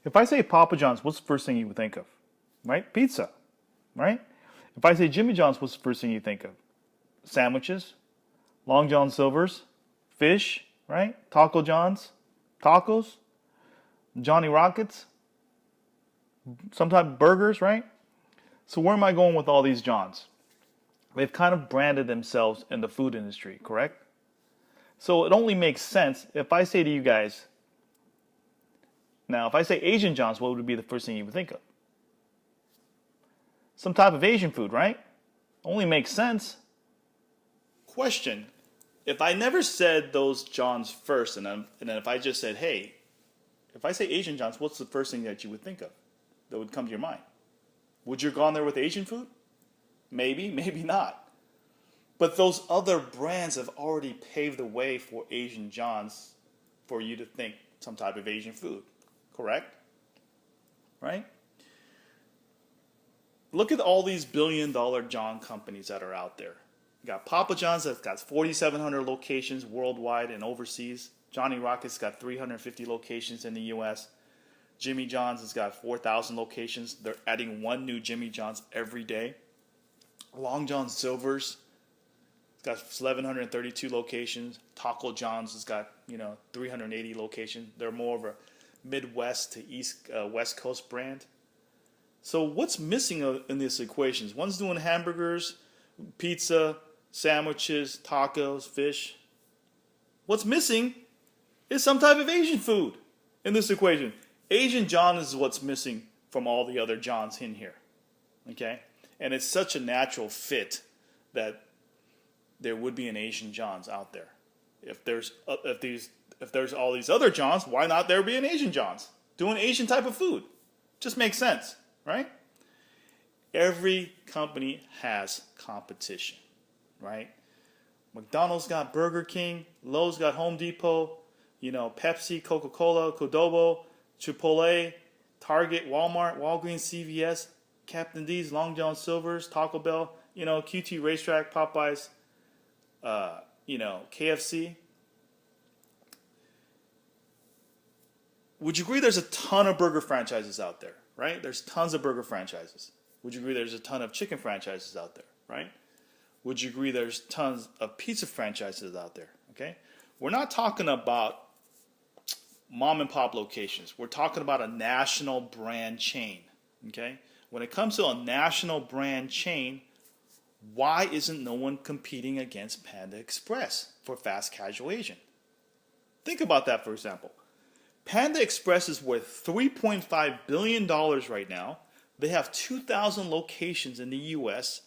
If I say Papa John's, what's the first thing you would think of? Right? Pizza, right? If I say Jimmy John's, what's the first thing you think of? Sandwiches, Long John Silver's, fish, right? Taco John's, tacos, Johnny Rockets, some type of burgers, right? So where am I going with all these Johns? They've kind of branded themselves in the food industry, correct? So it only makes sense if I say to you guys, now if I say Asian John's, what would be the first thing you would think of? Some type of Asian food, right? Only makes sense. Question. If I never said those Johns first, and then if I just said, hey, if I say Asian John's, what's the first thing that you would think of that would come to your mind? Would you have gone there with Asian food? Maybe, maybe not. But those other brands have already paved the way for Asian John's for you to think some type of Asian food. Correct? Right? Look at all these billion-dollar John companies that are out there. You got Papa John's that's got 4,700 locations worldwide and overseas. Johnny Rockets got 350 locations in the U.S. Jimmy John's has got 4,000 locations. They're adding one new Jimmy John's every day. Long John Silver's got 1,132 locations. Taco John's has got 380 locations. They're more of a Midwest to West Coast brand. So what's missing in these equations? One's doing hamburgers, pizza, sandwiches, tacos, fish. What's missing is some type of Asian food in this equation. Asian John is what's missing from all the other Johns in here. Okay? And it's such a natural fit that there would be an Asian John's out there. If there's all these other Johns, why not there be an Asian John's doing Asian type of food? Just makes sense, right? Every company has competition, right? McDonald's got Burger King, Lowe's got Home Depot, Pepsi, Coca-Cola, Qdoba, Chipotle, Target, Walmart, Walgreens, CVS, Captain D's, Long John Silver's, Taco Bell, QT Racetrack, Popeyes, KFC. Would you agree there's a ton of burger franchises out there, right? There's tons of burger franchises. Would you agree there's a ton of chicken franchises out there, right? Would you agree there's tons of pizza franchises out there, okay? We're not talking about mom and pop locations. We're talking about a national brand chain, okay? When it comes to a national brand chain, why isn't no one competing against Panda Express for fast casual Asian? Think about that, for example. Panda Express is worth $3.5 billion right now. They have 2,000 locations in the U.S.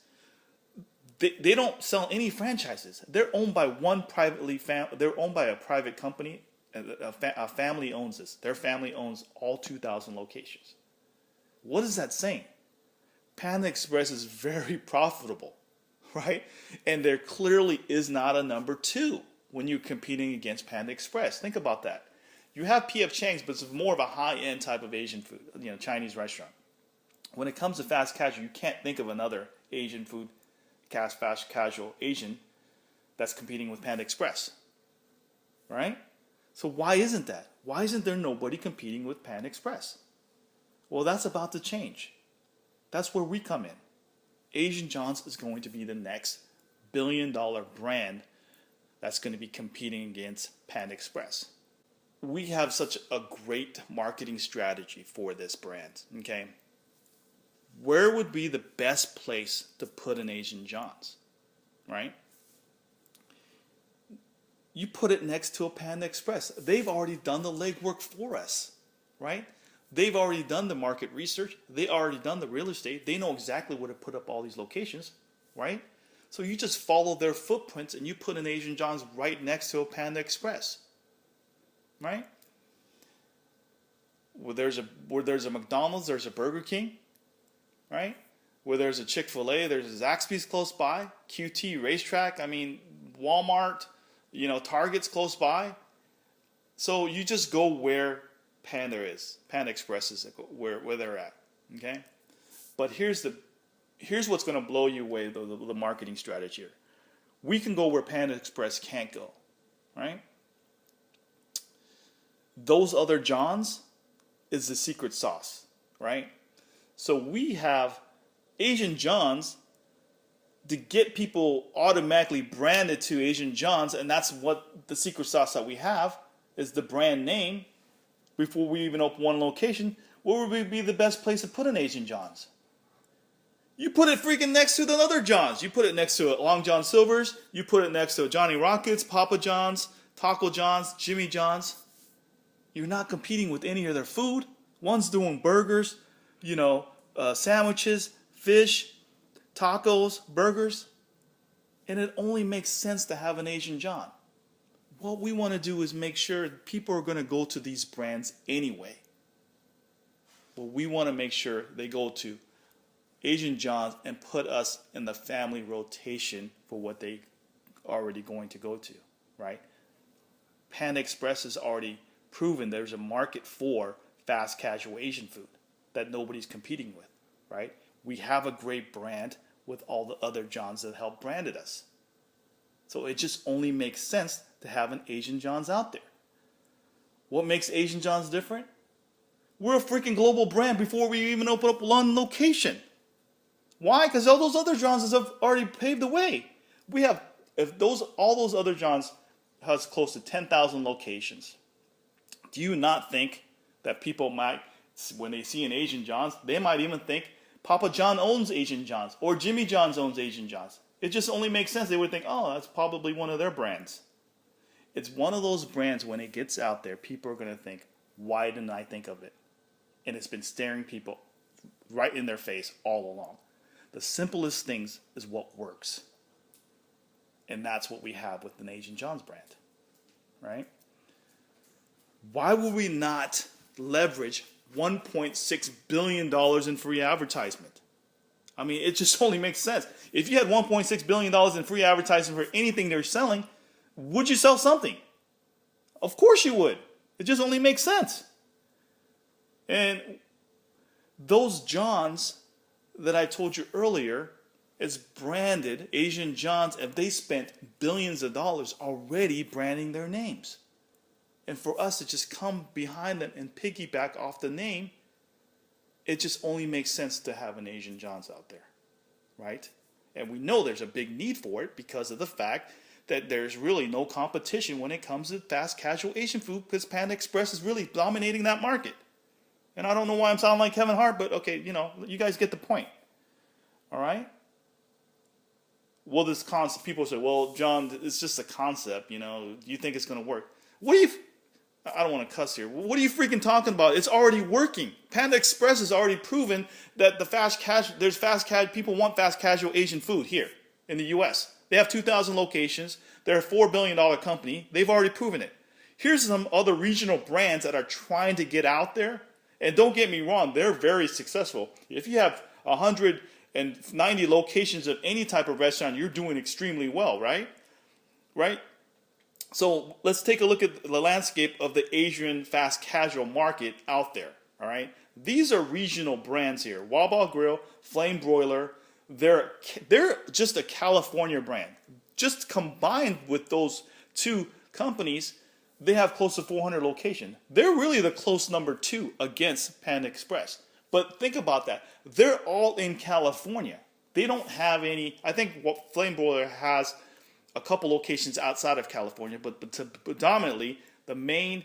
They don't sell any franchises. They're owned by they're owned by a private company. A family owns this. Their family owns all 2,000 locations. What is that saying? Panda Express is very profitable, right? And there clearly is not a number two when you're competing against Panda Express. Think about that. You have P.F. Chang's, but it's more of a high-end type of Asian food, Chinese restaurant. When it comes to fast casual, you can't think of another Asian food, fast casual Asian that's competing with Panda Express, right? So why isn't that? Why isn't there nobody competing with Panda Express? Well, that's about to change. That's where we come in. Asian John's is going to be the next billion-dollar brand that's going to be competing against Panda Express. We have such a great marketing strategy for this brand, okay? Where would be the best place to put an Asian John's, right? You put it next to a Panda Express. They've already done the legwork for us, right? They've already done the market research. They already done the real estate. They know exactly where to put up all these locations, right? So you just follow their footprints and you put an Asian John's right next to a Panda Express, right? Where there's a McDonald's, there's a Burger King, right? Where there's a Chick-fil-A, there's a Zaxby's close by, QT Racetrack, Walmart, Target's close by. So you just go where Panda Express is, where they're at, okay? But here's what's going to blow you away, the marketing strategy here. We can go where Panda Express can't go, right? Those other Johns, is the secret sauce, right? So we have Asian John's to get people automatically branded to Asian John's, and that's what the secret sauce that we have is the brand name. Before we even open one location, where would be the best place to put an Asian John's? You put it freaking next to the other John's. You put it next to Long John Silver's. You put it next to Johnny Rockets, Papa John's, Taco John's, Jimmy John's. You're not competing with any of their food. One's doing burgers, sandwiches, fish, tacos, burgers. And it only makes sense to have an Asian John. What we want to do is make sure people are going to go to these brands anyway. But we want to make sure they go to Asian John's and put us in the family rotation for what they already going to go to, right? Panda Express has already proven there's a market for fast casual Asian food that nobody's competing with, right? We have a great brand with all the other Johns that help branded us. So it just only makes sense to have an Asian John's out there. What makes Asian John's different? We're a freaking global brand before we even open up one location. Why? Because all those other John's have already paved the way. We have, all those other John's has close to 10,000 locations. Do you not think that people might, when they see an Asian John's, they might even think Papa John owns Asian John's or Jimmy John's owns Asian John's? It just only makes sense. They would think, oh, that's probably one of their brands. It's one of those brands when it gets out there, people are going to think, why didn't I think of it? And it's been staring people right in their face all along. The simplest things is what works. And that's what we have with the Asian John's brand, right? Why would we not leverage $1.6 billion in free advertisement? I mean, it just only makes sense. If you had $1.6 billion in free advertising for anything they're selling, would you sell something? Of course you would. It just only makes sense. And those Johns that I told you earlier is branded Asian John's, and they spent billions of dollars already branding their names. And for us to just come behind them and piggyback off the name, it just only makes sense to have an Asian John's out there, right? And we know there's a big need for it because of the fact that there's really no competition when it comes to fast casual Asian food because Panda Express is really dominating that market. And I don't know why I'm sounding like Kevin Hart, but okay, you guys get the point. All right? Well, this concept, people say, well, John, it's just a concept, do you think it's going to work? I don't want to cuss here. What are you freaking talking about? It's already working. Panda Express has already proven that people want fast casual Asian food here in the U.S. They have 2,000 locations. They're a $4 billion company. They've already proven it. Here's some other regional brands that are trying to get out there. And don't get me wrong, they're very successful. If you have 190 locations of any type of restaurant, you're doing extremely well, right? Right? So let's take a look at the landscape of the Asian fast casual market out there, all right? These are regional brands here. Wawa Grill, Flame Broiler, they're just a California brand. Just combined with those two companies, they have close to 400 locations. They're really the close number 2 against Panda Express. But think about that. They're all in California. They don't have any. I think what Flame Broiler has a couple locations outside of California, but predominantly the main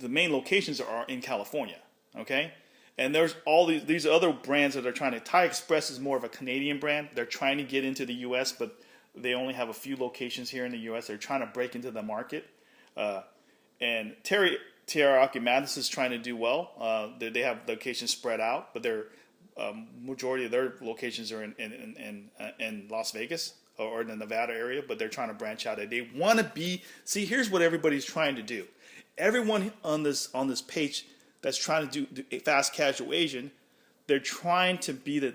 locations are in California. Okay, and there's all these other brands that are trying to. Thai Express is more of a Canadian brand. They're trying to get into the U.S., but they only have a few locations here in the U.S. They're trying to break into the market. And Teriyaki Madness is trying to do well. They have locations spread out, but their majority of their locations are in Las Vegas or in the Nevada area, but they're trying to branch out. They want to be. See, here's what everybody's trying to do. Everyone on this page that's trying to do fast casual Asian, they're trying to be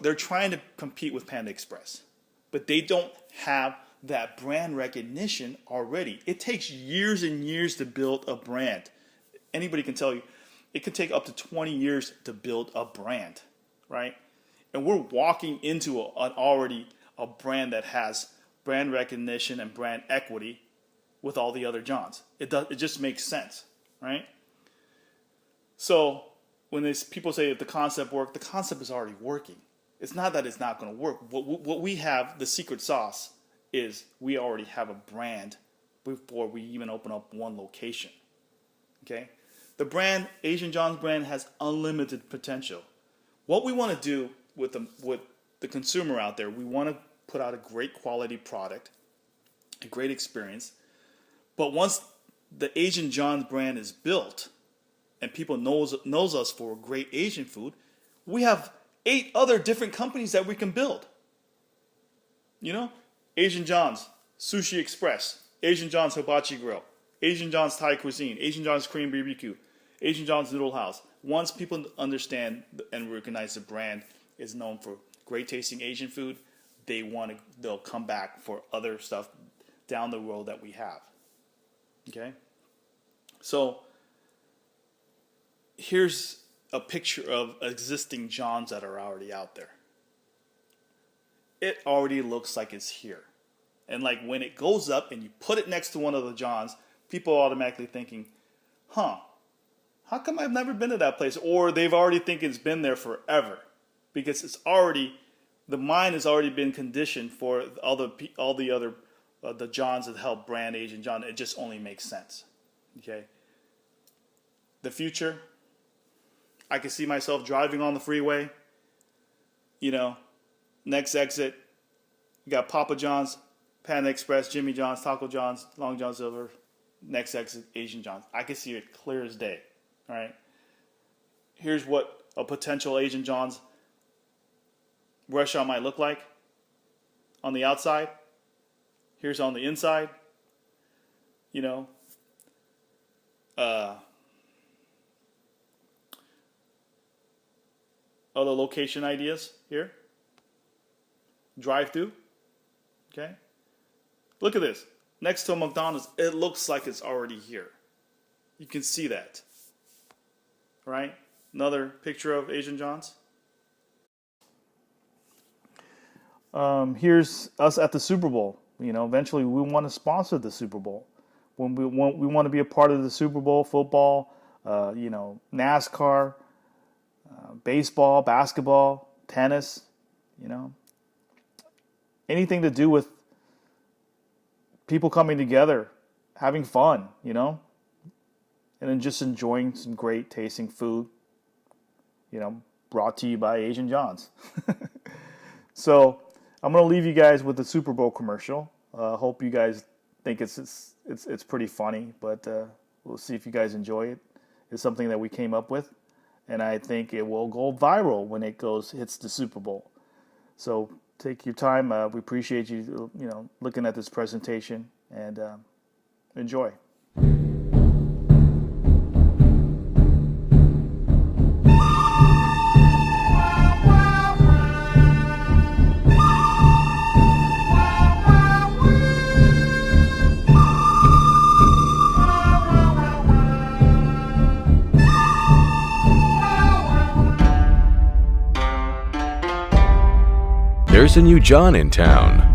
they're trying to compete with Panda Express. But they don't have that brand recognition already. It takes years and years to build a brand. Anybody can tell you, it could take up to 20 years to build a brand, right? And we're walking into already a brand that has brand recognition and brand equity with all the other Johns. It just makes sense, right? So when people say that the concept worked, the concept is already working. It's not that it's not going to work. What we have, the secret sauce, is we already have a brand before we even open up one location. Okay? The brand, Asian John's brand, has unlimited potential. What we want to do with the consumer out there, we want to put out a great quality product, a great experience. But once the Asian John's brand is built and people knows us for great Asian food, we have 8 other different companies that we can build. You know, Asian John's Sushi Express, Asian John's Hibachi Grill, Asian John's Thai Cuisine, Asian John's Korean BBQ, Asian John's Noodle House. Once people understand and recognize the brand is known for great tasting Asian food, they'll come back for other stuff down the road that we have. Okay? So here's a picture of existing John's that are already out there. It already looks like it's here. And like when it goes up and you put it next to one of the John's, people are automatically thinking, how come I've never been to that place? Or they've already think it's been there forever. Because the mind has already been conditioned for all the other the John's that help brand Asian John. It just only makes sense. Okay? The future, I can see myself driving on the freeway. You know, next exit, you got Papa John's, Panda Express, Jimmy John's, Taco John's, Long John Silver. Next exit, Asian John's. I can see it clear as day. All right. Here's what a potential Asian John's restaurant might look like on the outside. Here's on the inside. You know, other location ideas here. Drive-through. Okay. Look at this. Next to a McDonald's, it looks like it's already here. You can see that. Right? Another picture of Asian John's. Here's us at the Super Bowl. You know, eventually we want to sponsor the Super Bowl. When we want to be a part of the Super Bowl, football, NASCAR, baseball, basketball, tennis, you know. Anything to do with people coming together, having fun, you know, and then just enjoying some great tasting food, you know, brought to you by Asian John's. So I'm going to leave you guys with the Super Bowl commercial. Hope you guys think it's pretty funny, but we'll see if you guys enjoy it. It's something that we came up with, and I think it will go viral when it hits the Super Bowl. So take your time. We appreciate you, looking at this presentation, and enjoy. There's a new John in town.